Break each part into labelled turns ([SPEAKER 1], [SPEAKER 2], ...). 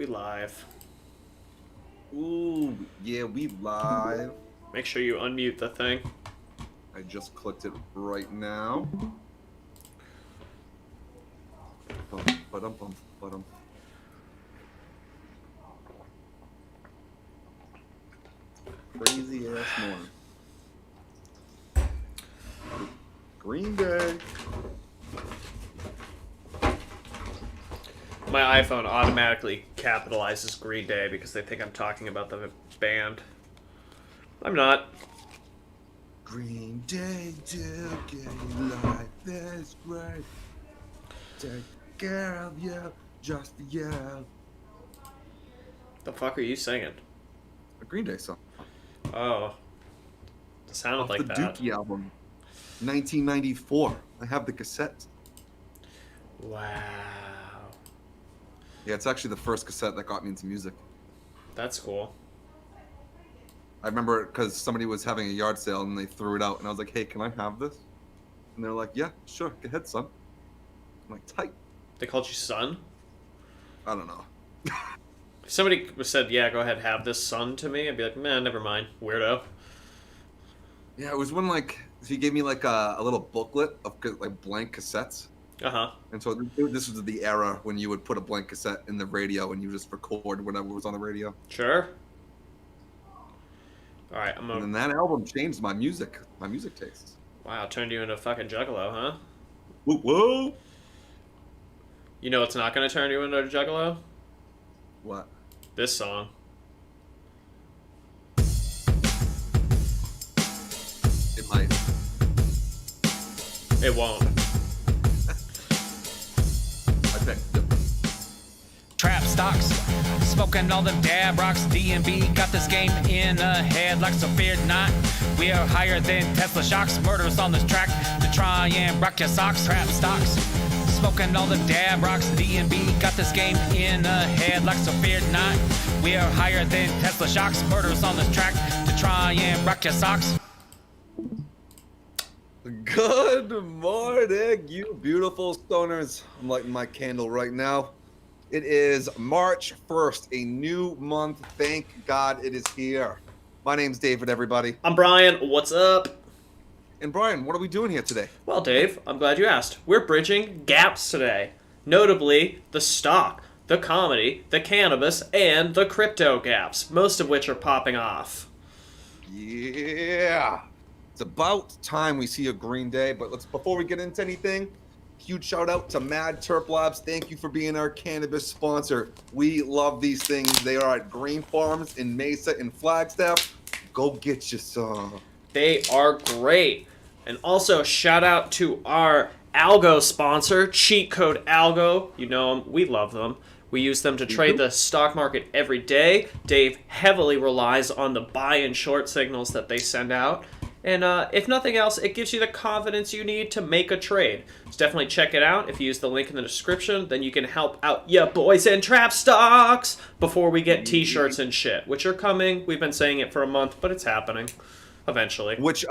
[SPEAKER 1] We live.
[SPEAKER 2] Ooh, yeah, we live.
[SPEAKER 1] Make sure you unmute the thing.
[SPEAKER 2] I just clicked it right now. Ba-dum. Crazy ass morning. Green Day.
[SPEAKER 1] My iPhone automatically capitalizes Green Day because they think I'm talking about the band. I'm not.
[SPEAKER 2] Green Day, do get life is great. Take care of you, just you.
[SPEAKER 1] The fuck are you singing?
[SPEAKER 2] A Green Day song.
[SPEAKER 1] Oh. It sounded
[SPEAKER 2] Off
[SPEAKER 1] like
[SPEAKER 2] the
[SPEAKER 1] that.
[SPEAKER 2] Dookie album, 1994. I have the cassette.
[SPEAKER 1] Wow.
[SPEAKER 2] Yeah, it's actually the first cassette that got me into music.
[SPEAKER 1] That's cool.
[SPEAKER 2] I remember it because somebody was having a yard sale and they threw it out, and I was like, "Hey, can I have this?" And they're like, "Yeah, sure, go ahead, son." I'm like, "Tight."
[SPEAKER 1] They called you son?
[SPEAKER 2] I don't know.
[SPEAKER 1] If somebody said, yeah, go ahead, have this son to me, I'd be like, man, never mind, weirdo.
[SPEAKER 2] Yeah, it was when he gave me like a little booklet of like blank cassettes,
[SPEAKER 1] Uh-huh.
[SPEAKER 2] and so this was the era when you would put a blank cassette in the radio and you just record whatever was on the radio.
[SPEAKER 1] Sure. All right,
[SPEAKER 2] And then that album changed my music tastes.
[SPEAKER 1] Wow, turned you into a fucking juggalo, huh?
[SPEAKER 2] Whoa!
[SPEAKER 1] You know what's not going to turn you into a juggalo?
[SPEAKER 2] What?
[SPEAKER 1] This song.
[SPEAKER 2] It might.
[SPEAKER 1] It won't.
[SPEAKER 2] I bet.
[SPEAKER 3] Trap stocks, smoking all them dab rocks. DMB got this game in a headlock, so fear not. We are higher than Tesla shocks. Murderers on this track to try and rock your socks. Trap stocks, smoking all them dab rocks. DMB got this game in a headlock, so fear not. We are higher than Tesla shocks. Murderers on this track to try and rock your socks.
[SPEAKER 2] Good morning, you beautiful stoners. I'm lighting my candle right now. It is March 1st, a new month. Thank God it is here. My name's David, everybody.
[SPEAKER 1] I'm Brian. What's up?
[SPEAKER 2] And Brian, what are we doing here today?
[SPEAKER 1] Well, Dave, I'm glad you asked. We're bridging gaps today. Notably, the stock, the comedy, the cannabis, and the crypto gaps, most of which are popping off.
[SPEAKER 2] Yeah. It's about time we see a Green Day, but before we get into anything, huge shout out to Terp Labs. Thank you for being our cannabis sponsor. We love these things. They are at Green Farms in Mesa and Flagstaff. Go get you some.
[SPEAKER 1] They are great. And also, shout out to our Algo sponsor, cheat code Algo. You know them. We love them. We use them to trade the stock market every day. Dave heavily relies on the buy and short signals that they send out. And if nothing else, it gives you the confidence you need to make a trade. So definitely check it out. If you use the link in the description, then you can help out ya boys and trap stocks before we get t-shirts and shit, which are coming. We've been saying it for a month, but it's happening eventually.
[SPEAKER 2] Which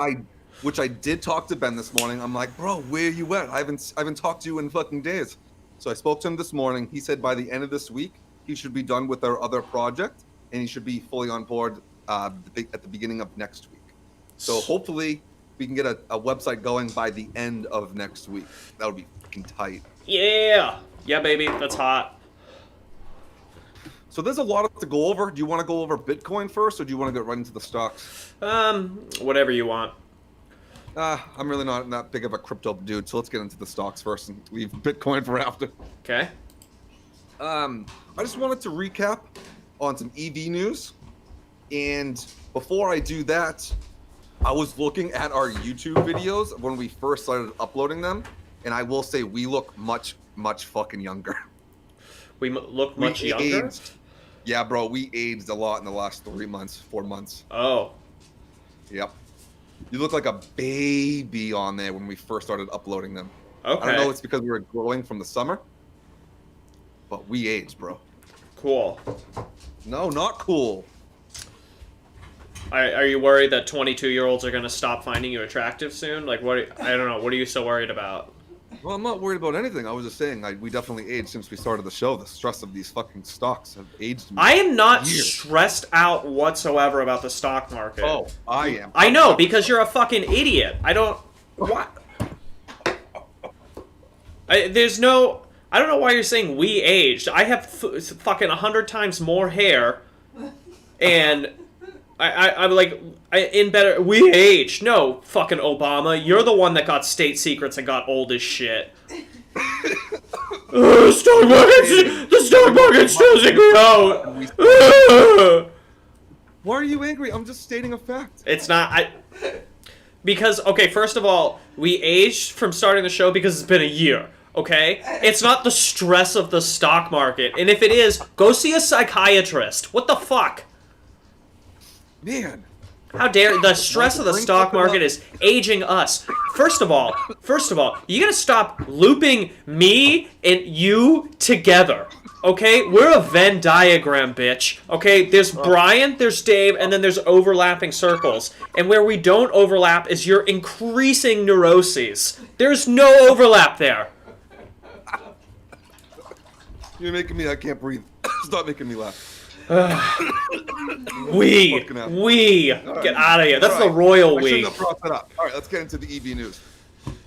[SPEAKER 2] I did talk to Ben this morning. I'm like, bro, where you at? I haven't talked to you in fucking days. So I spoke to him this morning. He said by the end of this week, he should be done with our other project, and he should be fully on board at the beginning of next week. So hopefully we can get a website going by the end of next week. That would be fucking tight.
[SPEAKER 1] Yeah. Yeah, baby. That's hot.
[SPEAKER 2] So there's a lot to go over. Do you want to go over Bitcoin first, or do you want to get right into the stocks?
[SPEAKER 1] Whatever you want.
[SPEAKER 2] I'm really not that big of a crypto dude, so let's get into the stocks first and leave Bitcoin for after.
[SPEAKER 1] Okay.
[SPEAKER 2] I just wanted to recap on some EV news. And before I do that, I was looking at our YouTube videos when we first started uploading them, and I will say we look much, much fucking younger.
[SPEAKER 1] We look much younger?
[SPEAKER 2] Aged. Yeah, bro, we aged a lot in the last 4 months.
[SPEAKER 1] Oh.
[SPEAKER 2] Yep. You look like a baby on there when we first started uploading them.
[SPEAKER 1] Okay.
[SPEAKER 2] I don't know if it's because we were growing from the summer, but we aged, bro.
[SPEAKER 1] Cool.
[SPEAKER 2] No, not cool.
[SPEAKER 1] Are you worried that 22-year-olds are going to stop finding you attractive soon? Like, I don't know. What are you so worried about?
[SPEAKER 2] Well, I'm not worried about anything. I was just saying we definitely aged since we started the show. The stress of these fucking stocks have aged me.
[SPEAKER 1] I am not
[SPEAKER 2] years.
[SPEAKER 1] stressed out whatsoever about the stock market.
[SPEAKER 2] Oh, I am.
[SPEAKER 1] I know, because you're a fucking idiot. I don't... What? I don't know why you're saying we aged. I have fucking 100 times more hair, and I'm like, in better... We aged. No, fucking Obama. You're the one that got state secrets and got old as shit. The stock market's stressing me out.
[SPEAKER 2] Why are you angry? I'm just stating a fact.
[SPEAKER 1] It's not... Because, okay, first of all, we aged from starting the show because it's been a year, okay? It's not the stress of the stock market. And if it is, go see a psychiatrist. What the fuck?
[SPEAKER 2] Man.
[SPEAKER 1] How dare... The stress of the stock market is aging us. First of all, you gotta stop looping me and you together. Okay? We're a Venn diagram, bitch. Okay? There's Brian, there's Dave, and then there's overlapping circles. And where we don't overlap is your increasing neuroses. There's no overlap there.
[SPEAKER 2] You're making me... I can't breathe. Stop making me laugh.
[SPEAKER 1] We
[SPEAKER 2] right.
[SPEAKER 1] Get out of here. That's the royal
[SPEAKER 2] I
[SPEAKER 1] we.
[SPEAKER 2] shouldn't have brought that up. All right, let's get into the EV news.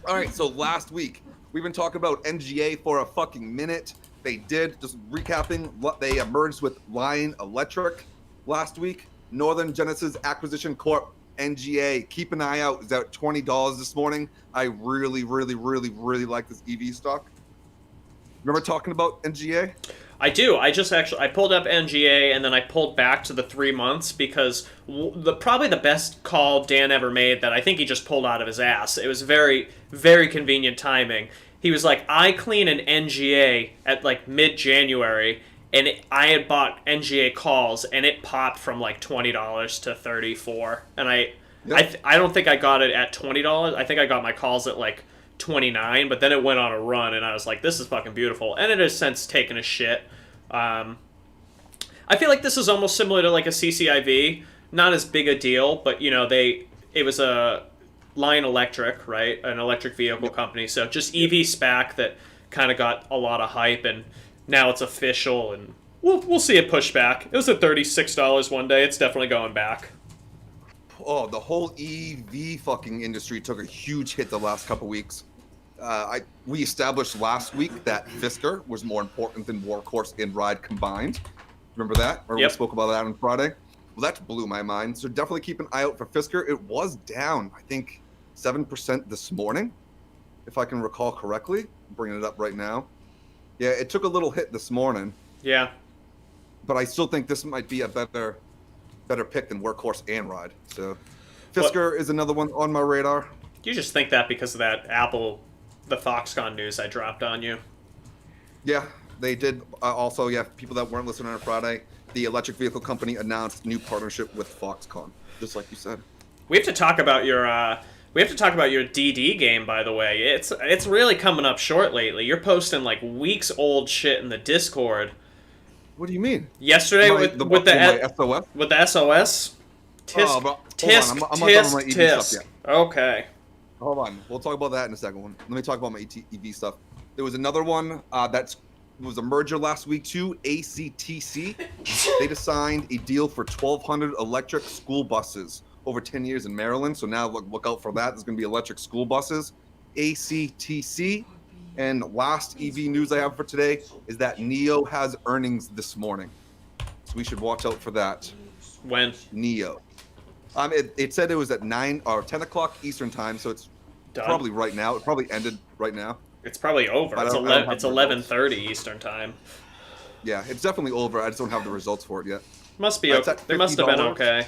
[SPEAKER 2] All right, so last week, we've been talking about NGA for a fucking minute. They did, just recapping, they merged with Lion Electric last week. Northern Genesis Acquisition Corp, NGA. Keep an eye out. It's at $20 this morning. I really, really, really, really like this EV stock. Remember talking about NGA?
[SPEAKER 1] I do. I pulled up NGA and then I pulled back to the 3 months because probably the best call Dan ever made that I think he just pulled out of his ass. It was very, very convenient timing. He was like, I clean an NGA at like mid-January, and I had bought NGA calls and it popped from like $20 to $34. And I don't think I got it at $20. I think I got my calls at like $29, but then it went on a run and I was like, this is fucking beautiful. And it has since taken a shit. I feel like this is almost similar to like a CCIV. Not as big a deal, but you know, it was a Lion Electric, right? An electric vehicle company. So just EV SPAC that kind of got a lot of hype, and now it's official, and we'll see it push back. It was at $36 one day. It's definitely going back.
[SPEAKER 2] Oh, the whole EV fucking industry took a huge hit the last couple weeks. We established last week that Fisker was more important than Workhorse and Ride combined. Remember that? Or
[SPEAKER 1] yep.
[SPEAKER 2] We spoke about that on Friday. Well, that blew my mind. So definitely keep an eye out for Fisker. It was down, I think, 7% this morning, if I can recall correctly. I'm bringing it up right now. Yeah, it took a little hit this morning.
[SPEAKER 1] Yeah.
[SPEAKER 2] But I still think this might be a better pick than Workhorse and Ride. So Fisker is another one on my radar.
[SPEAKER 1] You just think that because of that Apple, the Foxconn news I dropped on you.
[SPEAKER 2] Yeah, they did. Also, yeah, people that weren't listening on Friday, the electric vehicle company announced new partnership with Foxconn, just like you said.
[SPEAKER 1] We have to talk about your DD game, by the way. It's really coming up short lately. You're posting like weeks old shit in the Discord.
[SPEAKER 2] What do you mean?
[SPEAKER 1] Yesterday with the
[SPEAKER 2] SOS?
[SPEAKER 1] With the SOS? Tisk. Okay.
[SPEAKER 2] Hold on. We'll talk about that in a second. Let me talk about my EV stuff. There was another one that was a merger last week too, ACTC. They just signed a deal for 1,200 electric school buses over 10 years in Maryland. So now look out for that. There's going to be electric school buses. ACTC. And last EV news I have for today is that NIO has earnings this morning. So we should watch out for that.
[SPEAKER 1] When?
[SPEAKER 2] NIO. It said it was at 9 or 10 o'clock Eastern time, so it's
[SPEAKER 1] done.
[SPEAKER 2] Probably right now. It probably ended right now.
[SPEAKER 1] It's probably over. It's 11:30 Eastern time.
[SPEAKER 2] Yeah, it's definitely over. I just don't have the results for it yet.
[SPEAKER 1] Must be okay. They must have been okay.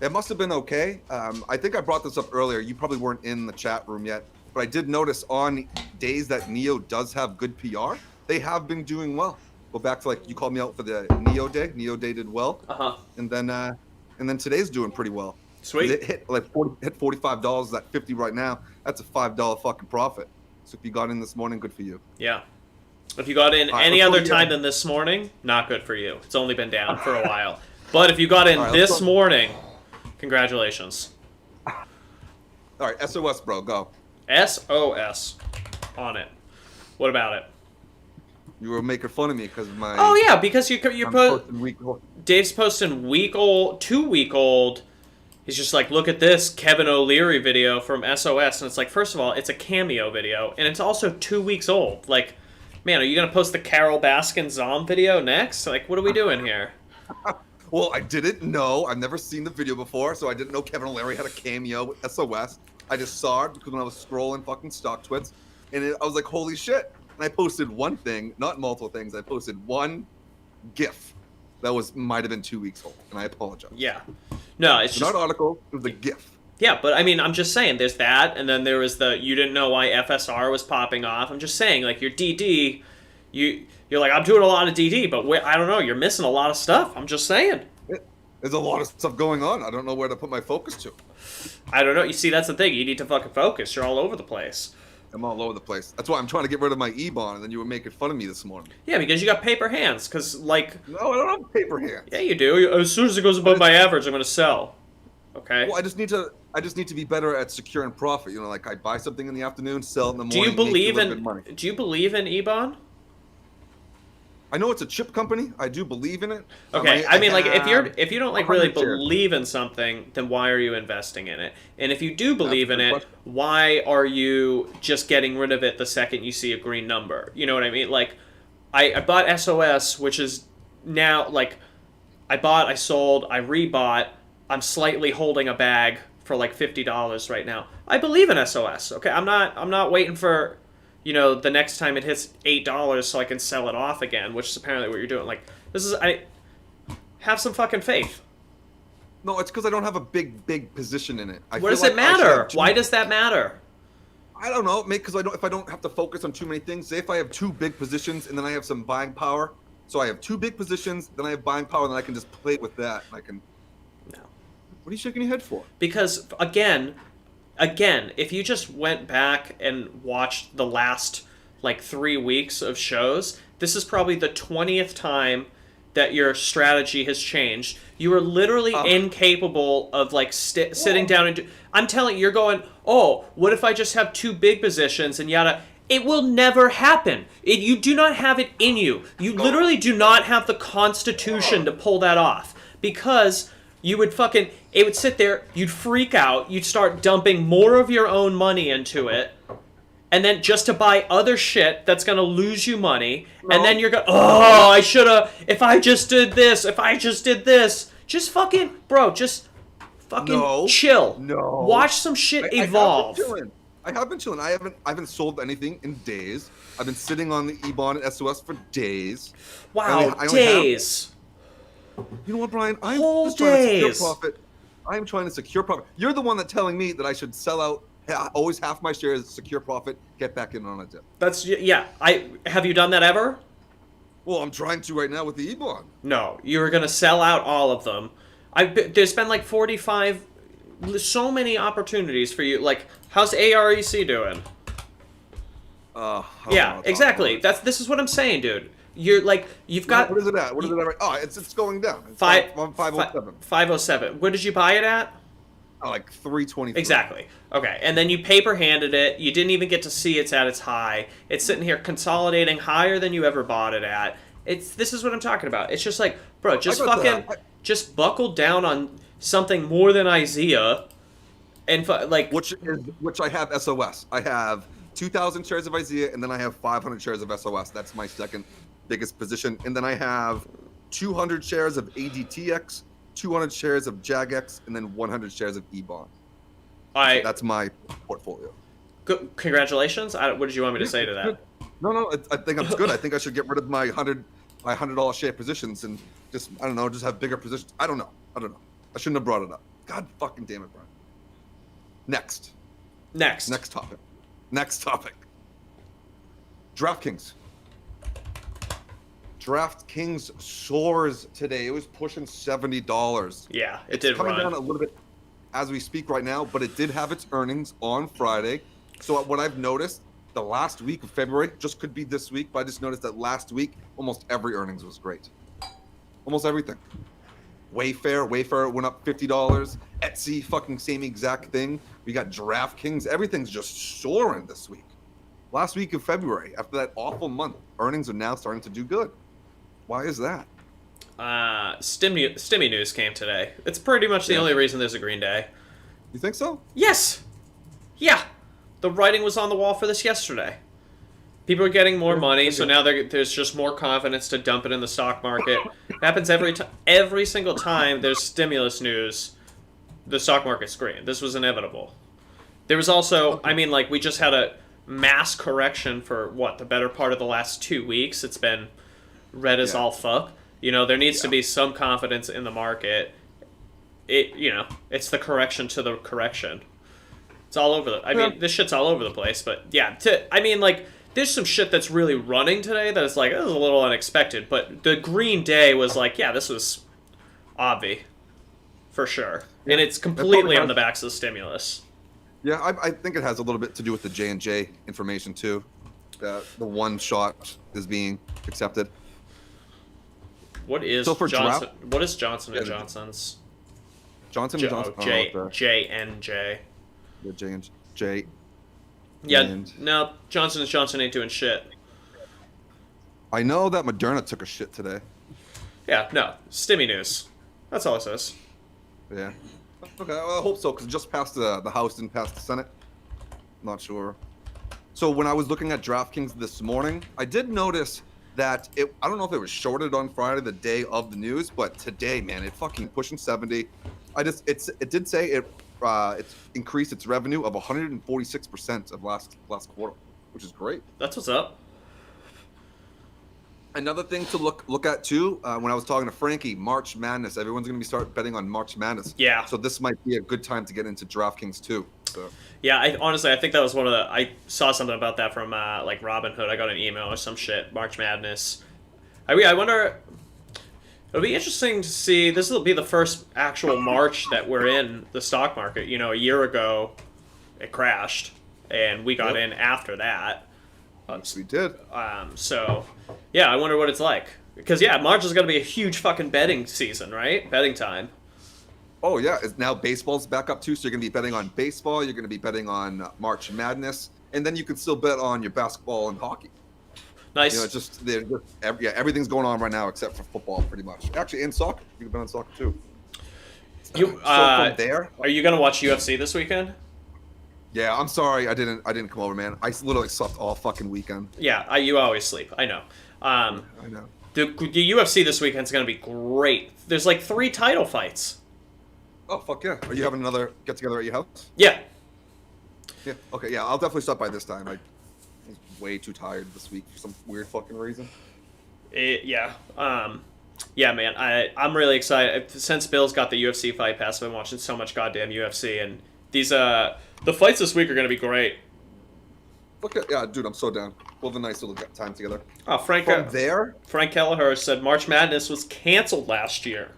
[SPEAKER 2] It must have been okay. I think I brought this up earlier. You probably weren't in the chat room yet, but I did notice on days that NIO does have good PR, they have been doing well. Go back to like you called me out for the NIO day. NIO day did well. And then today's doing pretty well.
[SPEAKER 1] Sweet.
[SPEAKER 2] It hit like $45 at 50 right now. That's a $5 fucking profit. So if you got in this morning, good for you.
[SPEAKER 1] Yeah. If you got in any other time than this morning, not good for you. It's only been down for a while. But if you got in this morning, congratulations.
[SPEAKER 2] All right, SOS, bro, go.
[SPEAKER 1] SOS. on it. What about it?
[SPEAKER 2] You were making fun of me because of my.
[SPEAKER 1] Oh yeah, because you're
[SPEAKER 2] posting
[SPEAKER 1] Dave's posting 2-week-old. He's just like, look at this Kevin O'Leary video from SOS, and it's like, first of all, it's a cameo video, and it's also 2 weeks old. Like, man, are you gonna post the Carol Baskin Zom video next? Like, what are we doing here?
[SPEAKER 2] Well, I didn't know. I've never seen the video before, so I didn't know Kevin O'Leary had a cameo with SOS. I just saw it because when I was scrolling fucking stock twits, and I was like, holy shit. And I posted one thing, not multiple things. I posted one GIF that might have been 2 weeks old, and I apologize.
[SPEAKER 1] Yeah. No, it's just...
[SPEAKER 2] Not article, it was a GIF.
[SPEAKER 1] Yeah, but I mean, I'm just saying, there's that, and then there was the, you didn't know why FSR was popping off. I'm just saying, like, your DD, you're like, I'm doing a lot of DD, but I don't know, you're missing a lot of stuff. I'm just saying.
[SPEAKER 2] There's a lot of stuff going on. I don't know where to put my focus to.
[SPEAKER 1] I don't know. You see, that's the thing. You need to fucking focus. You're all over the place.
[SPEAKER 2] I'm all over the place. That's why I'm trying to get rid of my E-bond, and then you were making fun of me this morning.
[SPEAKER 1] Yeah, because you got paper hands. Because, like...
[SPEAKER 2] No, I don't have paper hands.
[SPEAKER 1] Yeah, you do. As soon as it goes above my average, I'm going to sell. Okay?
[SPEAKER 2] Well, I just need to be better at securing profit. You know, like I buy something in the afternoon, sell it in the morning.
[SPEAKER 1] Do you believe in E-bond?
[SPEAKER 2] I know it's a chip company. I do believe in it.
[SPEAKER 1] Okay, I mean, like, if you don't like really believe in something, then why are you investing in it? And if you do believe in it, why are you just getting rid of it the second you see a green number? You know what I mean? Like, I bought SOS, which is now like, I bought, I sold, I rebought. I'm slightly holding a bag for like $50 right now. I believe in SOS. Okay, I'm not waiting for, you know, the next time it hits $8 so I can sell it off again, which is apparently what you're doing. Like, I have some fucking faith.
[SPEAKER 2] No, it's because I don't have a big position in it.
[SPEAKER 1] What does it matter? Why does that matter?
[SPEAKER 2] I don't know. Because if I don't have to focus on too many things. Say if I have 2 big positions and then I have some buying power. So I have 2 big positions, then I have buying power, and then I can just play with that. And I can.
[SPEAKER 1] No.
[SPEAKER 2] What are you shaking your head for?
[SPEAKER 1] Because again, if you just went back and watched the last like 3 weeks of shows, this is probably the 20th time that your strategy has changed. You are literally incapable of like sitting down and I'm telling you, you're going, oh, what if I just have 2 big positions and yada. It will never happen. You do not have it in you. You literally do not have the constitution to pull that off. Because you would it would sit there, you'd freak out, you'd start dumping more of your own money into it, and then just to buy other shit that's gonna lose you money, and then you're I should've, if I just did this, just fucking chill.
[SPEAKER 2] No.
[SPEAKER 1] Watch some shit evolve.
[SPEAKER 2] I have been chilling. I haven't sold anything in days. I've been sitting on the E-bond and SOS for days.
[SPEAKER 1] Wow, days.
[SPEAKER 2] You know what, Brian? I'm
[SPEAKER 1] Whole
[SPEAKER 2] just trying to
[SPEAKER 1] days.
[SPEAKER 2] secure profit. I'm trying to secure profit. You're the one that's telling me that I should sell out, always half my shares, secure profit, get back in on a dip.
[SPEAKER 1] Have you done that ever?
[SPEAKER 2] Well, I'm trying to right now with the E-bond.
[SPEAKER 1] No, you were going to sell out all of them. There's been like 45, so many opportunities for you. Like, how's AREC doing? Yeah, exactly. This is what I'm saying, dude. You're like, you've got...
[SPEAKER 2] What is it at? What is it at? Oh, it's going down. It's 507.
[SPEAKER 1] 507. Where did you buy it at?
[SPEAKER 2] Like 323.
[SPEAKER 1] Exactly. Okay, and then you paper-handed it. You didn't even get to see it's at its high. It's sitting here consolidating higher than you ever bought it at. This is what I'm talking about. It's just like, bro, just just buckle down on something more than IZEA, and
[SPEAKER 2] which I have SOS. I have 2,000 shares of IZEA, and then I have 500 shares of SOS. That's my second biggest position. And then I have 200 shares of ADTX, 200 shares of JAGX, and then 100 shares of E-bond. That's my portfolio.
[SPEAKER 1] Congratulations. What did you want me to say to that?
[SPEAKER 2] No, I think it's good. I think I should get rid of my $100 share positions and just have bigger positions. I don't know. I shouldn't have brought it up. God fucking damn it, Brian. Next topic. DraftKings. DraftKings soars today. It was pushing $70.
[SPEAKER 1] Yeah,
[SPEAKER 2] it's coming down a little bit as we speak right now, but it did have its earnings on Friday. So what I've noticed, the last week of February, just could be this week, but I just noticed that last week, almost every earnings was great. Almost everything. Wayfair went up $50. Etsy, fucking same exact thing. We got DraftKings. Everything's just soaring this week. last week of February, after that awful month, earnings are now starting to do good. Why is that?
[SPEAKER 1] Stimmy news came today. It's pretty much the only reason there's a green day.
[SPEAKER 2] You think so?
[SPEAKER 1] Yes. Yeah. The writing was on the wall for this yesterday. People are getting more money, so now there's just more confidence to dump it in the stock market. It happens every single time there's stimulus news, the stock market's green. This was inevitable. There was also, I mean, like, we just had a mass correction for, the better part of the last 2 weeks. It's been red as all fuck. You know, there needs to be some confidence in the market. It's the correction to the correction. It's all over this shit's all over the place, but yeah, there's some shit that's really running today that is like, this is a little unexpected, but the green day was like, yeah, this was obvi, for sure. Yeah. And it's completely on the backs of the stimulus.
[SPEAKER 2] Yeah, I think it has a little bit to do with the J&J information, too. The one shot is being accepted.
[SPEAKER 1] What is Johnson? What is Johnson & Johnson's?
[SPEAKER 2] Johnson & Johnson.
[SPEAKER 1] J&J.
[SPEAKER 2] The J&J.
[SPEAKER 1] Yeah, no, Johnson & Johnson ain't doing shit.
[SPEAKER 2] I know that Moderna took a shit today.
[SPEAKER 1] Yeah, no, stimmy news. That's all it says.
[SPEAKER 2] Yeah. Okay, well, I hope so, because it just passed the House, didn't pass the Senate. Not sure. So when I was looking at DraftKings this morning, I did notice that I don't know if it was shorted on Friday, the day of the news, but today, man, it fucking pushing 70. It did say it's increased its revenue of 146% of last quarter, which is great.
[SPEAKER 1] That's what's up.
[SPEAKER 2] Another thing to look at too, when I was talking to Frankie, March Madness. Everyone's going to start betting on March Madness.
[SPEAKER 1] Yeah.
[SPEAKER 2] So this might be a good time to get into DraftKings too. So.
[SPEAKER 1] Yeah, I think that was one of the. I saw something about that from like Robinhood. I got an email or some shit. March Madness. I wonder. It'll be interesting to see. This will be the first actual March that we're in the stock market. You know, a year ago, it crashed, and we got in after that.
[SPEAKER 2] Yes, we did.
[SPEAKER 1] So, yeah, I wonder what it's like. Because, yeah, March is going to be a huge fucking betting season, right? Betting time.
[SPEAKER 2] Oh, yeah. Now baseball's back up, too, so you're going to be betting on baseball. You're going to be betting on March Madness. And then you can still bet on your basketball and hockey.
[SPEAKER 1] Nice.
[SPEAKER 2] You know, everything's going on right now except for football, pretty much. Actually, and soccer. You can bet on soccer, too.
[SPEAKER 1] So
[SPEAKER 2] from there...
[SPEAKER 1] Are you going to watch UFC this weekend?
[SPEAKER 2] Yeah, I'm sorry. I didn't come over, man. I literally slept all fucking weekend.
[SPEAKER 1] Yeah, you always sleep. I know.
[SPEAKER 2] I know.
[SPEAKER 1] The UFC this weekend's going to be great. There's like 3 title fights.
[SPEAKER 2] Oh, fuck yeah. Are you having another get-together at your house?
[SPEAKER 1] Yeah.
[SPEAKER 2] Yeah, okay, yeah. I'll definitely stop by this time. I was way too tired this week for some weird fucking reason.
[SPEAKER 1] Yeah. Yeah, man. I'm really excited. Since Bill's got the UFC Fight Pass, I've been watching so much goddamn UFC, and these the fights this week are going to be great.
[SPEAKER 2] Okay, yeah, dude, I'm so down. We'll have a nice little time together.
[SPEAKER 1] Oh, Frank Kelleher said March Madness was canceled last year.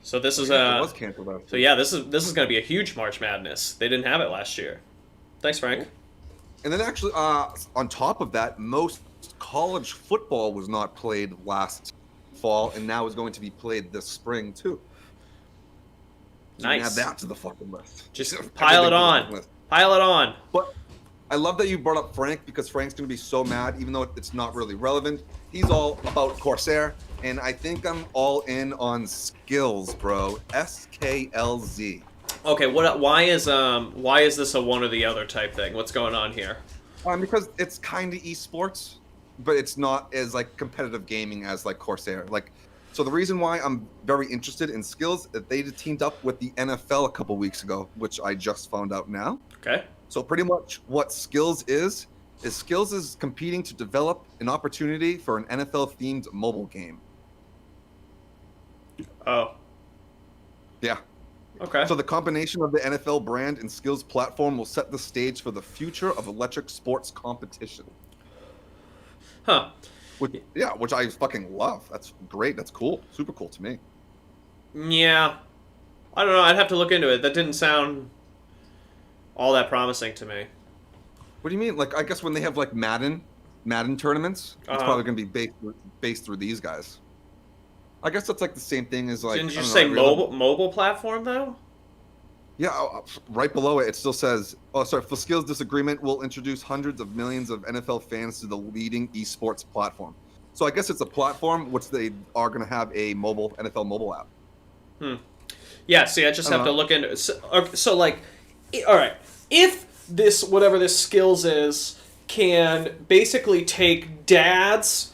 [SPEAKER 1] So this is
[SPEAKER 2] it was canceled last year.
[SPEAKER 1] So yeah, this is going to be a huge March Madness. They didn't have it last year. Thanks, Frank.
[SPEAKER 2] Cool. And then actually, on top of that, most college football was not played last fall, and now is going to be played this spring too. So
[SPEAKER 1] nice.
[SPEAKER 2] Add that to the fucking list.
[SPEAKER 1] Just pile it on. Pile it on.
[SPEAKER 2] But I love that you brought up Frank, because Frank's going to be so mad, even though it's not really relevant. He's all about Corsair, and I think I'm all in on Skills, bro. SKLZ.
[SPEAKER 1] Okay, why is this a one or the other type thing? What's going on here?
[SPEAKER 2] Because it's kind of esports, but it's not as like competitive gaming as like Corsair. So the reason why I'm very interested in Skills, they teamed up with the NFL a couple weeks ago, which I just found out now.
[SPEAKER 1] Okay.
[SPEAKER 2] So pretty much what Skills is Skills is competing to develop an opportunity for an NFL-themed mobile game.
[SPEAKER 1] Oh.
[SPEAKER 2] Yeah.
[SPEAKER 1] Okay.
[SPEAKER 2] So the combination of the NFL brand and Skills platform will set the stage for the future of electric sports competition.
[SPEAKER 1] Huh.
[SPEAKER 2] Which I fucking love. That's great. That's cool. Super cool to me.
[SPEAKER 1] Yeah. I don't know. I'd have to look into it. That didn't sound all that promising to me.
[SPEAKER 2] What do you mean? Like, I guess when they have like Madden tournaments, it's probably going to be based through these guys. I guess that's like the same thing as like.
[SPEAKER 1] Didn't you say mobile platform though?
[SPEAKER 2] Yeah, right below it, it still says, "Oh, sorry. Flaskill's disagreement will introduce hundreds of millions of NFL fans to the leading esports platform." So I guess it's a platform which they are going to have a mobile NFL mobile app.
[SPEAKER 1] Yeah, see, I just
[SPEAKER 2] I
[SPEAKER 1] have to
[SPEAKER 2] don't know.
[SPEAKER 1] look into. So like, all right, if this whatever this skills is can basically take dads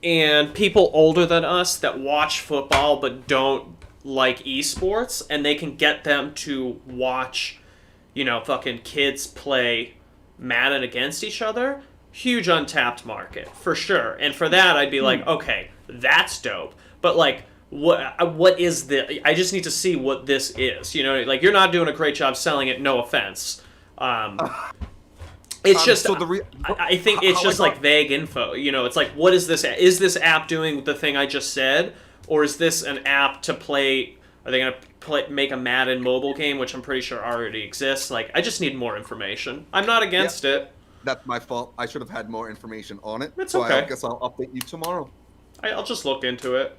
[SPEAKER 1] and people older than us that watch football but don't like esports, and they can get them to watch, fucking kids play Madden against each other. Huge untapped market for sure, and for that I'd be like, okay, that's dope. But like, what is the? I just need to see what this is. Like you're not doing a great job selling it. No offense. It's just,
[SPEAKER 2] So
[SPEAKER 1] I think it's just like vague info. It's like, what is this? Is this app doing the thing I just said, or is this an app to play? Are they gonna make a Madden mobile game, which I'm pretty sure already exists? Like, I just need more information. I'm not against it.
[SPEAKER 2] That's my fault. I should have had more information on it.
[SPEAKER 1] It's
[SPEAKER 2] so
[SPEAKER 1] okay.
[SPEAKER 2] I guess I'll update you tomorrow.
[SPEAKER 1] I'll just look into it.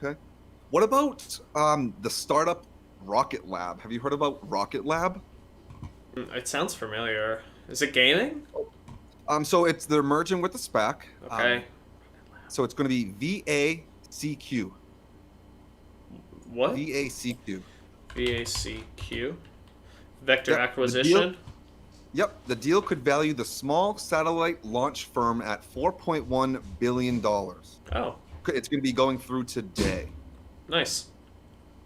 [SPEAKER 2] Okay. What about the startup Rocket Lab? Have you heard about Rocket Lab?
[SPEAKER 1] It sounds familiar. Is it gaming?
[SPEAKER 2] So they're merging with the SPAC.
[SPEAKER 1] Okay.
[SPEAKER 2] So it's going to be VACQ.
[SPEAKER 1] What?
[SPEAKER 2] VACQ.
[SPEAKER 1] VACQ. Vector
[SPEAKER 2] Yep,
[SPEAKER 1] acquisition.
[SPEAKER 2] The deal could value the small satellite launch firm at $4.1 billion.
[SPEAKER 1] Oh,
[SPEAKER 2] It's going to be going through today.
[SPEAKER 1] nice.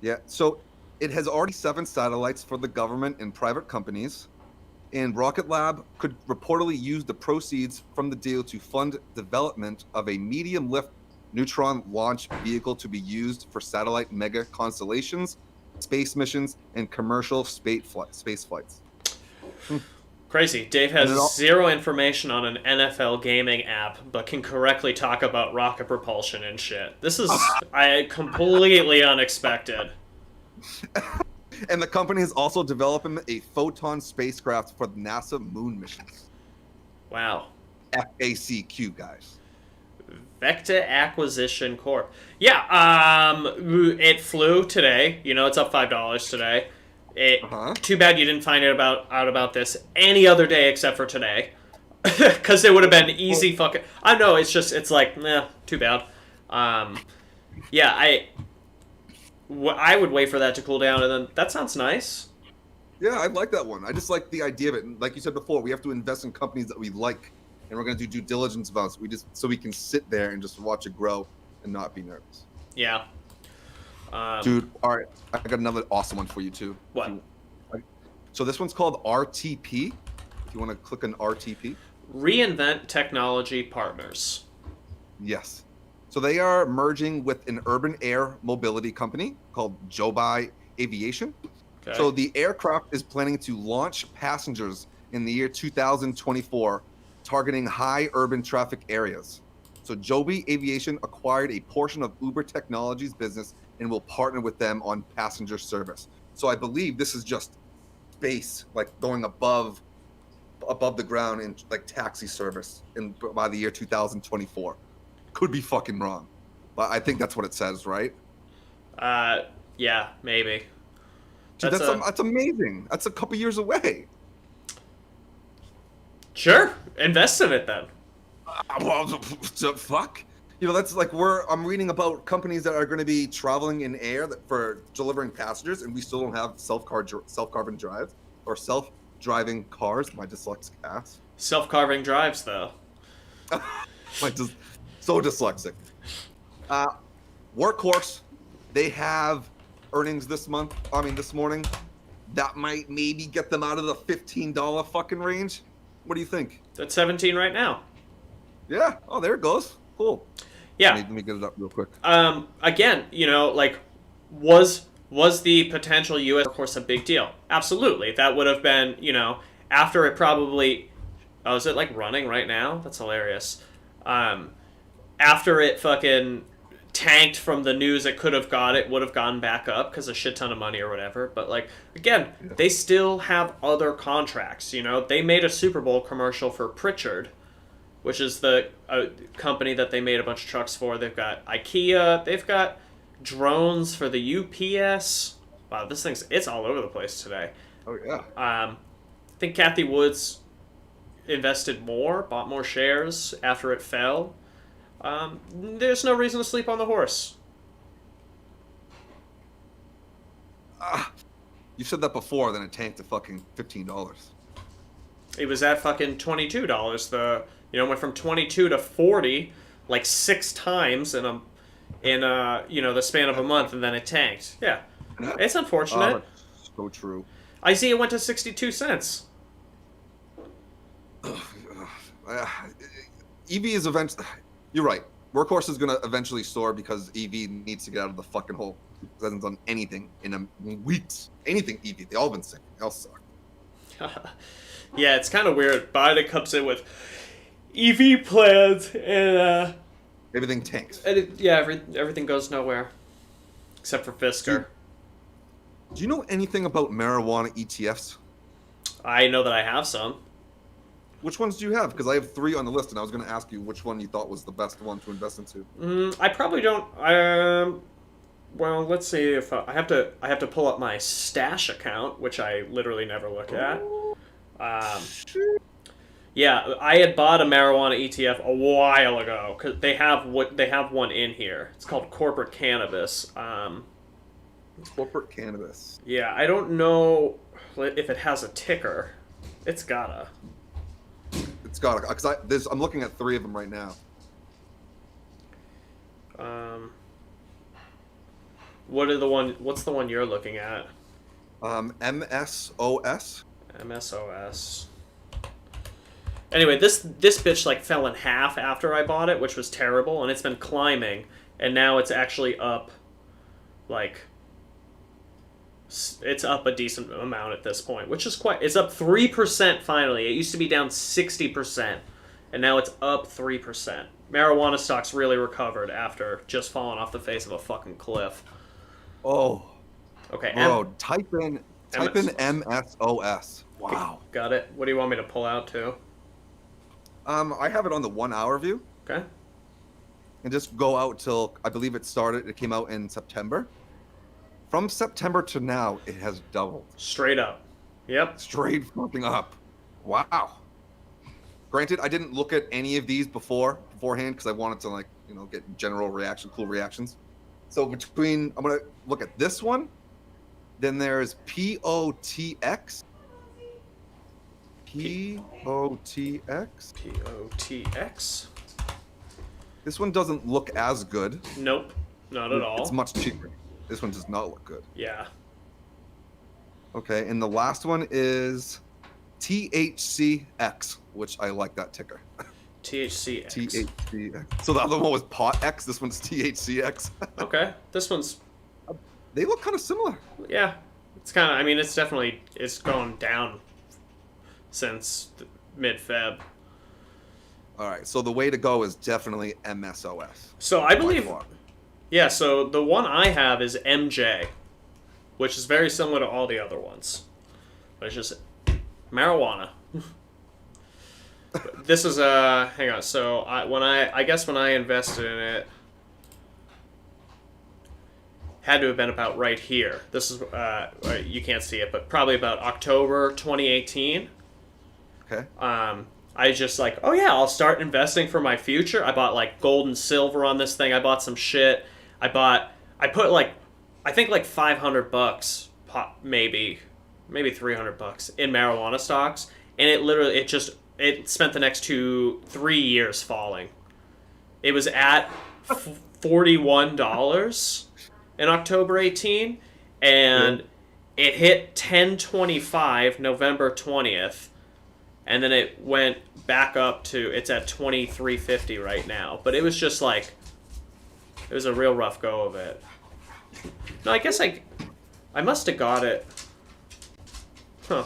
[SPEAKER 2] Yeah, so it has already 7 satellites for the government and private companies. And Rocket Lab could reportedly use the proceeds from the deal to fund development of a medium-lift neutron launch vehicle to be used for satellite mega constellations, space missions, and commercial space flights.
[SPEAKER 1] Crazy. Dave has
[SPEAKER 2] And it all-
[SPEAKER 1] zero information on an NFL gaming app, but can correctly talk about rocket propulsion and shit. This is completely unexpected.
[SPEAKER 2] And the company is also developing a Photon spacecraft for the NASA moon missions.
[SPEAKER 1] Wow.
[SPEAKER 2] FACQ, guys.
[SPEAKER 1] Vector Acquisition Corp. Yeah, it flew today. It's up $5 today. Too bad you didn't find out about this any other day except for today. Because it would have been easy fucking... I know, it's like, too bad. Yeah, I would wait for that to cool down, and then that sounds nice.
[SPEAKER 2] Yeah, I like that one. I just like the idea of it. And like you said before, we have to invest in companies that we like, and we're going to do due diligence about it. So we can sit there and just watch it grow and not be nervous.
[SPEAKER 1] Yeah.
[SPEAKER 2] Dude, all right, I got another awesome one for you too.
[SPEAKER 1] What?
[SPEAKER 2] So this one's called RTP. If you want to click on RTP.
[SPEAKER 1] Reinvent Technology Partners.
[SPEAKER 2] Yes. So they are merging with an urban air mobility company called Joby Aviation.
[SPEAKER 1] Okay.
[SPEAKER 2] So the aircraft is planning to launch passengers in the year 2024, targeting high urban traffic areas. So Joby Aviation acquired a portion of Uber Technologies business and will partner with them on passenger service. So I believe this is just space, like going above the ground in like taxi service by the year 2024. Could be fucking wrong, but I think that's what it says, right?
[SPEAKER 1] Yeah, maybe.
[SPEAKER 2] Dude, that's amazing. That's a couple years away.
[SPEAKER 1] Sure, invest in it then.
[SPEAKER 2] Well, fuck. That's like I'm reading about companies that are going to be traveling in air for delivering passengers, and we still don't have self-carving drives or self-driving cars. My dyslexic ass.
[SPEAKER 1] Self-carving drives, though.
[SPEAKER 2] So dyslexic. Workhorse, they have earnings this morning. That might maybe get them out of the $15 fucking range. What do you think?
[SPEAKER 1] It's at 17 right now.
[SPEAKER 2] Yeah. Oh, there it goes. Cool.
[SPEAKER 1] Yeah.
[SPEAKER 2] Let me get it up real quick.
[SPEAKER 1] Again, like, was the potential U.S. workforce a big deal? Absolutely. That would have been, after it probably... Oh, is it, like, running right now? That's hilarious. After it fucking tanked from the news it would have gone back up because a shit ton of money or whatever. But, like, again, they still have other contracts, They made a Super Bowl commercial for Pritchard, which is the company that they made a bunch of trucks for. They've got IKEA. They've got drones for the UPS. Wow, it's all over the place today.
[SPEAKER 2] Oh yeah.
[SPEAKER 1] I think Kathy Woods invested more, bought more shares after it fell. There's no reason to sleep on the horse.
[SPEAKER 2] You said that before, then it tanked to fucking $15.
[SPEAKER 1] It was at fucking $22. Went from 22 to 40 like 6 times in the span of a month, and then it tanked. Yeah, it's unfortunate.
[SPEAKER 2] So true.
[SPEAKER 1] IZEA went to 62 cents.
[SPEAKER 2] EV is eventually. You're right. Workhorse is gonna eventually soar because EV needs to get out of the fucking hole. It hasn't done anything in weeks. Anything EV. They all been sick. They all suck.
[SPEAKER 1] Yeah, it's kind of weird. Biden comes in with EV plans and
[SPEAKER 2] Everything tanks.
[SPEAKER 1] everything goes nowhere except for Fisker.
[SPEAKER 2] Do you know anything about marijuana ETFs?
[SPEAKER 1] I know that I have some.
[SPEAKER 2] Which ones do you have? Because I have 3 on the list, and I was going to ask you which one you thought was the best one to invest into.
[SPEAKER 1] I probably don't. Well, let's see if I have to pull up my stash account, which I literally never look at. Yeah, I had bought a marijuana ETF a while ago because they have one in here. It's called corporate cannabis.
[SPEAKER 2] Corporate cannabis.
[SPEAKER 1] Yeah, I don't know if it has a ticker. It's gotta.
[SPEAKER 2] It's got because I'm looking at 3 of them right now.
[SPEAKER 1] What's the one you're looking at?
[SPEAKER 2] MSOS.
[SPEAKER 1] MSOS. Anyway, this bitch like fell in half after I bought it, which was terrible, and it's been climbing, and now it's actually up, like, it's up a decent amount at this point, which is it's up 3% finally. It used to be down 60%, and now it's up 3%. Marijuana stocks really recovered after just falling off the face of a fucking cliff.
[SPEAKER 2] Oh.
[SPEAKER 1] Okay.
[SPEAKER 2] Bro, type in MSOS. Wow.
[SPEAKER 1] Got it. What do you want me to pull out to?
[SPEAKER 2] I have it on the 1 hour view.
[SPEAKER 1] Okay.
[SPEAKER 2] And just go out till I believe it came out in September. From September to now, it has doubled.
[SPEAKER 1] Straight up. Yep.
[SPEAKER 2] Straight fucking up. Wow. Granted, I didn't look at any of these beforehand because I wanted to get cool reactions. So I'm gonna look at this one. Then there's POTX. POTX. This one doesn't look as good.
[SPEAKER 1] Nope. Not at all.
[SPEAKER 2] It's much cheaper. This one does not look good.
[SPEAKER 1] Yeah.
[SPEAKER 2] Okay, and the last one is THCX, which I like that ticker.
[SPEAKER 1] THCX.
[SPEAKER 2] THCX. So the other one was POTX. This one's THCX.
[SPEAKER 1] Okay. This one's...
[SPEAKER 2] They look kind of similar.
[SPEAKER 1] Yeah. It's kind of... I mean, it's going down since mid-Feb.
[SPEAKER 2] All right, so the way to go is definitely MSOS.
[SPEAKER 1] So I believe... Yeah, so the one I have is MJ, which is very similar to all the other ones. But it's just marijuana. This is hang on. So when I invested in it, had to have been about right here. This is you can't see it, but probably about October 2018.
[SPEAKER 2] Okay.
[SPEAKER 1] I just like, oh yeah, I'll start investing for my future. I bought like gold and silver on this thing. I bought some shit. I put like, I think like $500, maybe $300 in marijuana stocks, and it spent the next 3 years falling. It was at $41 in October 18, and it hit 1025 November 20th, and then it went back up to, it's at 2350 right now. But it was just like, it was a real rough go of it. No, I guess I must have got it. Huh.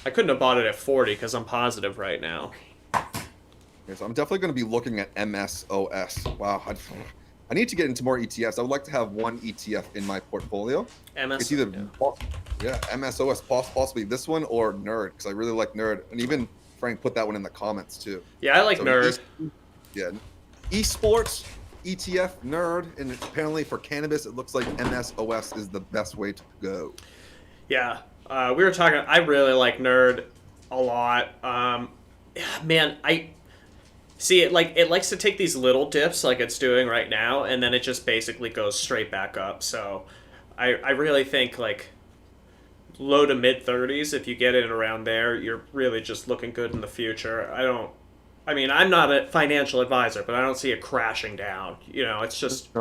[SPEAKER 1] I couldn't have bought it at 40 because I'm positive right now.
[SPEAKER 2] Okay, so I'm definitely going to be looking at MSOS. Wow. I need to get into more ETFs. I would like to have one ETF in my portfolio. It's either MSOS, possibly this one, or Nerd, because I really like Nerd. And even Frank put that one in the comments too.
[SPEAKER 1] Yeah, I like Nerd.
[SPEAKER 2] Yeah. Esports, ETF nerd, and apparently for cannabis, it looks like SOS is the best way to go.
[SPEAKER 1] Yeah, we were talking. I really like Nerd a lot. Man, I see it. Like it likes to take these little dips, like it's doing right now, and then it just basically goes straight back up. So, I really think like low to mid 30s. If you get it around there, you're really just looking good in the future. I mean, I'm not a financial advisor, but I don't see it crashing down. You know, it's just.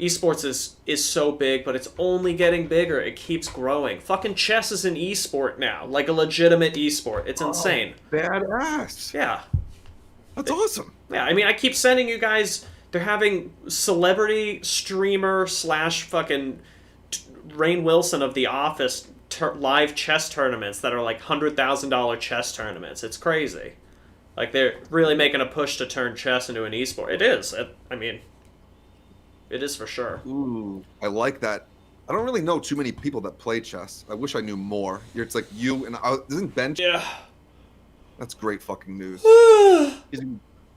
[SPEAKER 1] Esports is so big, but it's only getting bigger. It keeps growing. Fucking chess is an esport now, like a legitimate esport. It's insane.
[SPEAKER 2] Badass.
[SPEAKER 1] Yeah.
[SPEAKER 2] That's awesome.
[SPEAKER 1] Yeah, I mean, I keep sending you guys. They're having celebrity streamer / fucking Rainn Wilson of The Office live chess tournaments that are like $100,000 chess tournaments. It's crazy. Like they're really making a push to turn chess into an esport. It is. I mean. It is for sure.
[SPEAKER 2] Ooh, I like that. I don't really know too many people that play chess. I wish I knew more. It's like you and isn't Ben?
[SPEAKER 1] Yeah.
[SPEAKER 2] That's great fucking news. He's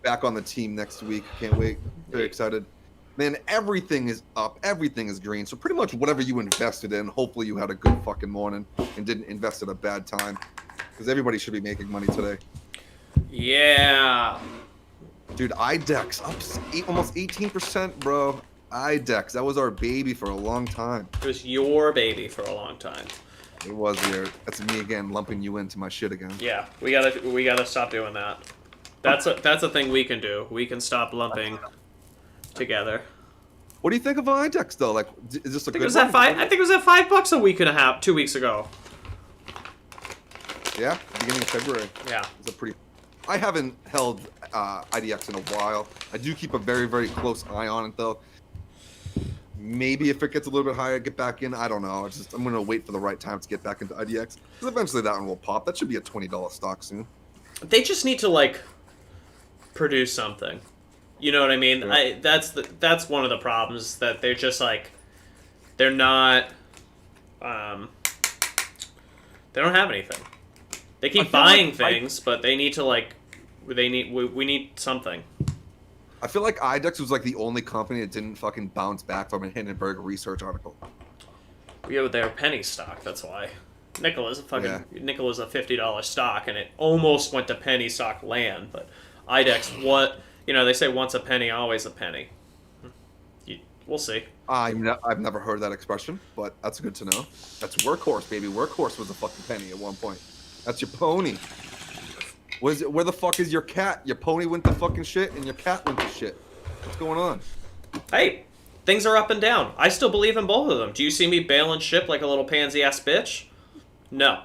[SPEAKER 2] back on the team next week. Can't wait. Very excited. Man, everything is up. Everything is green. So pretty much whatever you invested in, hopefully you had a good fucking morning and didn't invest at a bad time. Because everybody should be making money today.
[SPEAKER 1] Yeah.
[SPEAKER 2] Dude, IDEX up almost 18%, bro. IDEX, that was our baby for a long time.
[SPEAKER 1] It was your baby for a long time.
[SPEAKER 2] It was here. That's me again, lumping you into my shit again.
[SPEAKER 1] Yeah, we gotta stop doing that. That's a thing we can do. We can stop lumping together.
[SPEAKER 2] What do you think of IDEX though? Like, is this a good one?
[SPEAKER 1] I think it was at $5 a week and a half, 2 weeks ago.
[SPEAKER 2] Yeah, beginning of February.
[SPEAKER 1] Yeah.
[SPEAKER 2] It's a pretty. I haven't held IDEX in a while. I do keep a very, very close eye on it though. Maybe if it gets a little bit higher, get back in. I don't know. I'm gonna wait for the right time to get back into IDEX because eventually that one will pop. That should be a $20 stock soon.
[SPEAKER 1] They just need to like produce something. You know what I mean?
[SPEAKER 2] Yeah.
[SPEAKER 1] That's one of the problems that they're just like they're not. They don't have anything. They keep buying things, but they need to like. We need something.
[SPEAKER 2] I feel like IDEX was like the only company that didn't fucking bounce back from a Hindenburg research article.
[SPEAKER 1] Yeah, they're penny stock. That's why. Nickel is a $50 stock, and it almost went to penny stock land. But IDEX, they say once a penny, always a penny. We'll see.
[SPEAKER 2] I've never heard that expression, but that's good to know. That's Workhorse, baby. Workhorse was a fucking penny at one point. That's your pony. Where the fuck is your cat? Your pony went to fucking shit, and your cat went to shit. What's going on?
[SPEAKER 1] Hey, things are up and down. I still believe in both of them. Do you see me bailing ship like a little pansy-ass bitch? No.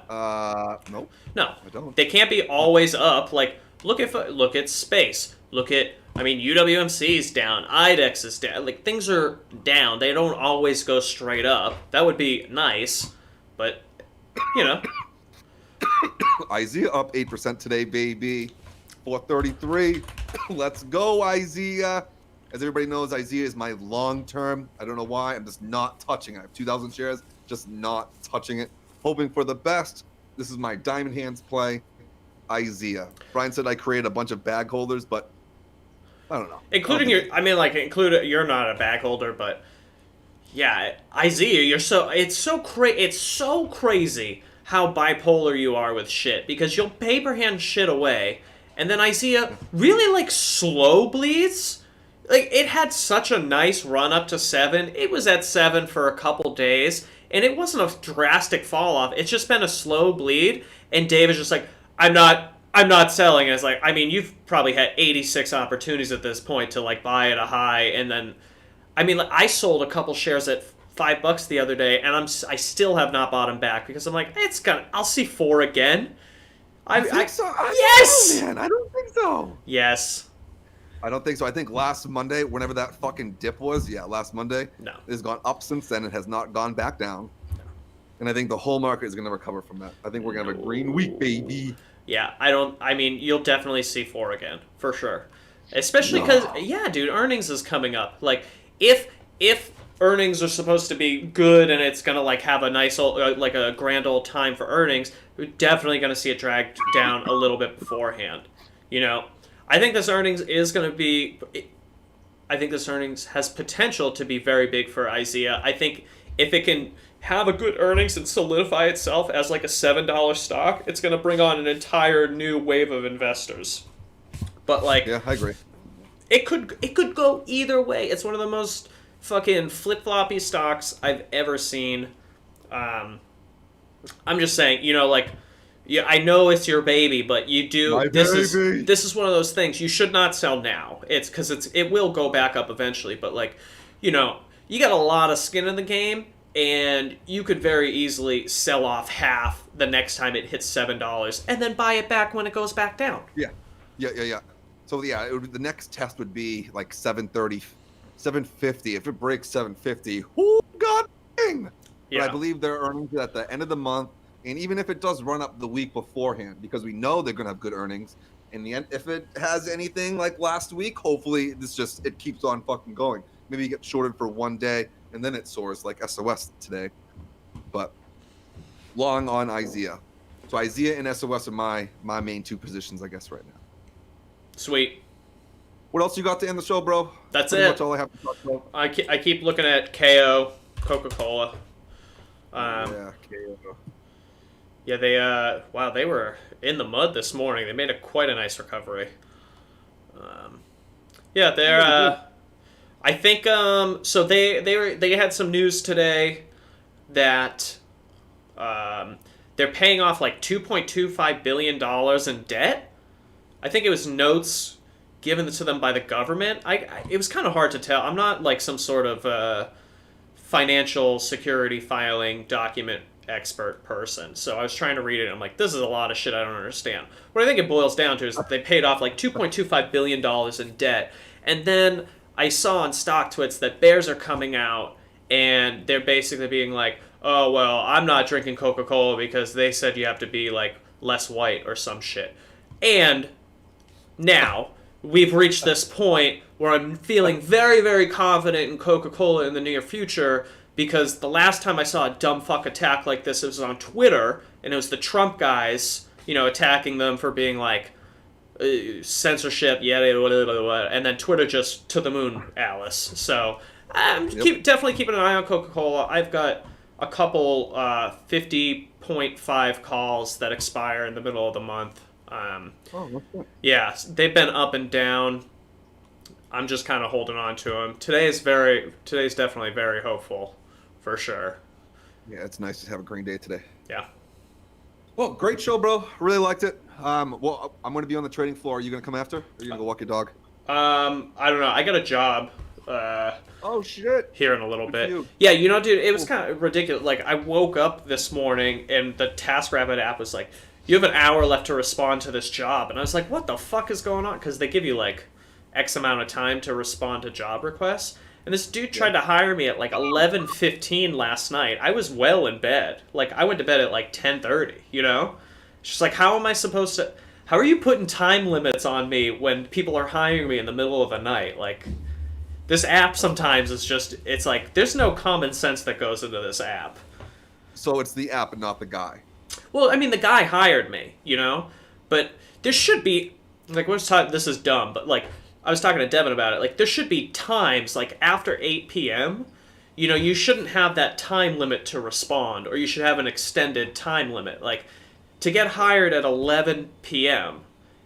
[SPEAKER 2] Nope.
[SPEAKER 1] No.
[SPEAKER 2] I don't.
[SPEAKER 1] They can't be always up. Like, look at space. UWMC's down. IDEX is down. Like, things are down. They don't always go straight up. That would be nice, but, you know.
[SPEAKER 2] IZEA up 8% today, baby. 433. Let's go, IZEA. As everybody knows, IZEA is my long term. I don't know why. I'm just not touching it. I have 2,000 shares, just not touching it. Hoping for the best. This is my diamond hands play. IZEA. Brian said I created a bunch of bag holders, but I don't know.
[SPEAKER 1] You're not a bag holder, but yeah, IZEA, it's so crazy how bipolar you are with shit, because you'll paper hand shit away, and then IZEA really like slow bleeds. Like, it had such a nice run up to 7. It was at 7 for a couple days, and it wasn't a drastic fall off. It's just been a slow bleed, and Dave is just like, I'm not selling. And it's like, I mean, you've probably had 86 opportunities at this point to like buy at a high, and then, I mean, like, I sold a couple shares at $5 the other day, and I still have not bought them back because I'm like, I'll see 4 again.
[SPEAKER 2] I think so.
[SPEAKER 1] Yes.
[SPEAKER 2] Know, man. I don't think so.
[SPEAKER 1] Yes.
[SPEAKER 2] I don't think so. I think last Monday, whenever that fucking dip was, last Monday,
[SPEAKER 1] no,
[SPEAKER 2] it has gone up since then. It has not gone back down. No. And I think the whole market is going to recover from that. I think we're going to have a green week, baby.
[SPEAKER 1] Yeah, you'll definitely see 4 again, for sure. Especially because, dude, earnings is coming up. Like, if earnings are supposed to be good and it's going to, like, have a nice, like, a grand old time for earnings, we're definitely going to see it dragged down a little bit beforehand. You know? I think this earnings is going to be... I think this earnings has potential to be very big for IZEA. I think if it can have a good earnings and solidify itself as like a $7 stock, it's going to bring on an entire new wave of investors. But like,
[SPEAKER 2] Yeah, I agree.
[SPEAKER 1] it could go either way. It's one of the most fucking flip-floppy stocks I've ever seen. I'm just saying, you know, like, yeah, I know it's your baby, but you do.
[SPEAKER 2] My
[SPEAKER 1] this
[SPEAKER 2] baby.
[SPEAKER 1] is one of those things you should not sell now. It's because it will go back up eventually. But like, you know, you got a lot of skin in the game, and you could very easily sell off half the next time it hits $7, and then buy it back when it goes back down.
[SPEAKER 2] Yeah. So yeah, the next test would be like 730, 750. If it breaks 750, oh god dang!
[SPEAKER 1] Yeah.
[SPEAKER 2] But I believe their earnings at the end of the month, and even if it does run up the week beforehand, because we know they're gonna have good earnings. In the end, if it has anything like last week, hopefully it keeps on fucking going. Maybe you get shorted for one day and then it soars like SOS today. But long on IZEA. So IZEA and SOS are my main two positions, I guess, right now.
[SPEAKER 1] Sweet.
[SPEAKER 2] What else you got to end the show, bro?
[SPEAKER 1] That's
[SPEAKER 2] Pretty
[SPEAKER 1] it.
[SPEAKER 2] much all I have to talk about.
[SPEAKER 1] I keep looking at KO, Coca-Cola.
[SPEAKER 2] Yeah, KO.
[SPEAKER 1] Yeah, they were in the mud this morning. They made quite a nice recovery. Yeah, they're I think so they had some news today that they're paying off like $2.25 billion in debt. I think it was notes given to them by the government. It was kind of hard to tell. I'm not like some sort of financial security filing document expert person, so I was trying to read it and I'm like, this is a lot of shit I don't understand. What I think it boils down to is that they paid off like $2.25 billion in debt, and then I saw on stock twits that bears are coming out and they're basically being like, oh well, I'm not drinking Coca-Cola because they said you have to be like less white or some shit. And now we've reached this point where I'm feeling very, very confident in Coca-Cola in the near future, because the last time I saw a dumb fuck attack like this, it was on Twitter, and it was the Trump guys, you know, attacking them for being like, censorship, and then Twitter just to the moon, Alice. So definitely keeping an eye on Coca-Cola. I've got a couple 50.5 calls that expire in the middle of the month. Yeah, they've been up and down. I'm just kind of holding on to them. Today's definitely very hopeful, for sure.
[SPEAKER 2] Yeah, it's nice to have a green day today.
[SPEAKER 1] Yeah.
[SPEAKER 2] Well, great show, bro. Really liked it. Well, I'm going to be on the trading floor. Are you going to come after? Or are you going to go walk your dog?
[SPEAKER 1] I don't know. I got a job.
[SPEAKER 2] Oh, shit.
[SPEAKER 1] Here in a little bit.
[SPEAKER 2] You.
[SPEAKER 1] Yeah, you know, dude, it was kind of ridiculous. Like, I woke up this morning and the TaskRabbit app was like, you have an hour left to respond to this job. And I was like, what the fuck is going on? Because they give you, like, X amount of time to respond to job requests. And this dude tried to hire me at, like, 11:15 last night. I was well in bed. Like, I went to bed at, like, 10:30, you know? It's just like, how am I supposed to... How are you putting time limits on me when people are hiring me in the middle of the night? Like, this app sometimes is just... It's like, there's no common sense that goes into this app.
[SPEAKER 2] So it's the app and not the guy.
[SPEAKER 1] Well, I mean, the guy hired me, you know? But there should be... Like, this is dumb, but, like... I was talking to Devin about it. Like, there should be times, like, after 8 p.m., you know, you shouldn't have that time limit to respond, or you should have an extended time limit. Like, to get hired at 11 p.m.,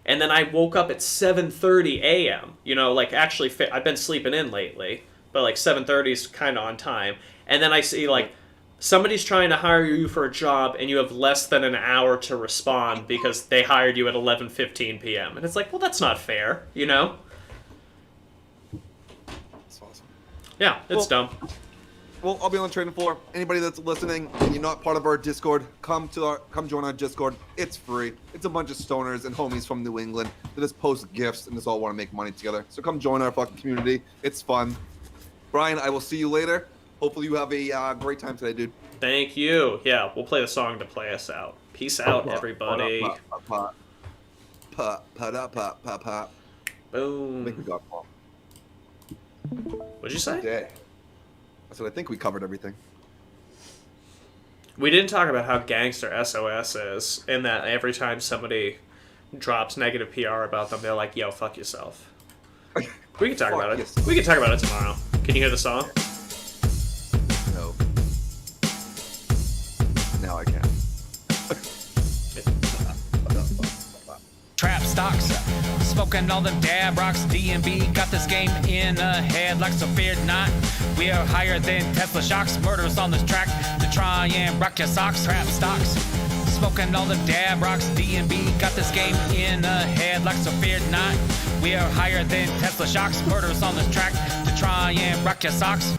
[SPEAKER 1] and then I woke up at 7:30 a.m., you know, like, actually, I've been sleeping in lately, but, like, 7:30 is kind of on time. And then I see, like, somebody's trying to hire you for a job, and you have less than an hour to respond because they hired you at 11:15 p.m. And it's like, well, that's not fair, you know? Yeah, it's dumb.
[SPEAKER 2] Well, I'll be on the trading floor. Anybody that's listening and you're not part of our Discord, come join our Discord. It's free. It's a bunch of stoners and homies from New England that just post gifts and just all want to make money together. So come join our fucking community. It's fun. Brian, I will see you later. Hopefully you have a great time today, dude.
[SPEAKER 1] Thank you. Yeah, we'll play the song to play us out. Peace out, everybody. Boom.
[SPEAKER 2] I think we got one.
[SPEAKER 1] What'd you say?
[SPEAKER 2] Day. I said I think we covered everything.
[SPEAKER 1] We didn't talk about how gangster SOS is, in that every time somebody drops negative PR about them, they're like, yo, fuck yourself. We can talk
[SPEAKER 2] Fuck
[SPEAKER 1] about it.
[SPEAKER 2] yes.
[SPEAKER 1] We can talk about it tomorrow. Can you hear the song?
[SPEAKER 2] No. Now I can.
[SPEAKER 3] Trap stocks, smoking all them dab rocks. DMB got this game in a headlock, so fear not. We are higher than Tesla shocks. Murderers on this track to try and rock your socks. Trap stocks, smoking all them dab rocks. DMB got this game in a headlock, so fear not. We are higher than Tesla shocks. Murderers on this track to try and rock your socks.